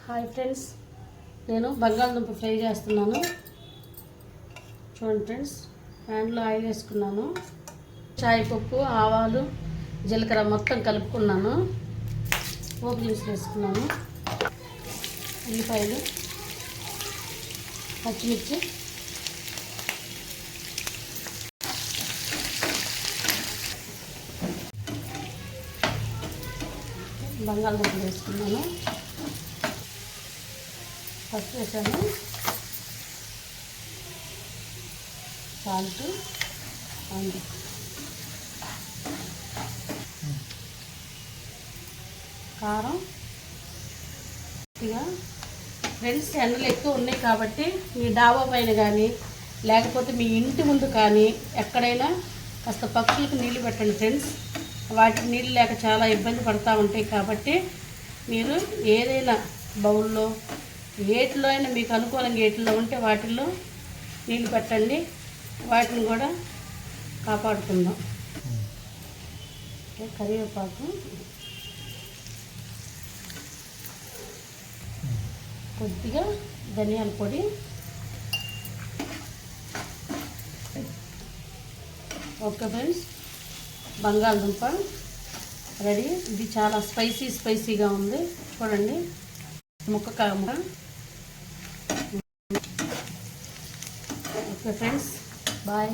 Hi friends, నేను బంగాళదుంప fry చేస్తున్నాను. చూడండి ఫ్రెండ్స్, ప్యాన్లో ఆయిల్ వేసుకున్నాను. చాయ్ పప్పు, ఆవాలు, జీలకర్ర మొత్తం కలుపుకున్నాను. పోపు దినుసులు వేసుకున్నాను. ఉల్లిపాయలు, పచ్చిమిర్చి, బంగాళదుంపలు వేసుకున్నాను. పసుపు వేసాను, సాల్ట్, కారం. ఫ్రెండ్స్, ఎండలు ఎక్కువ ఉన్నాయి కాబట్టి మీ డాబా పైన కానీ లేకపోతే మీ ఇంటి ముందు కానీ ఎక్కడైనా కాస్త పక్షులకు నీళ్ళు పెట్టండి ఫ్రెండ్స్. వాటికి నీళ్ళు లేక చాలా ఇబ్బంది పడుతూ ఉంటాయి కాబట్టి మీరు ఏదైనా బౌల్లో ఏటిలో అయినా మీకు అనుకూలంగా ఏటిలో ఉంటే వాటిల్లో నీళ్ళు పెట్టండి. వాటిని కూడా కాపాడుకుందాం. కరివేపాకు, కొద్దిగా ధనియాల పొడి, ఓకే ఫ్రెండ్స్, బంగాళదుంప రెడీ. ఇది చాలా స్పైసీగా ఉంది. చూడండి, ముక్క కామ. Okay friends, bye.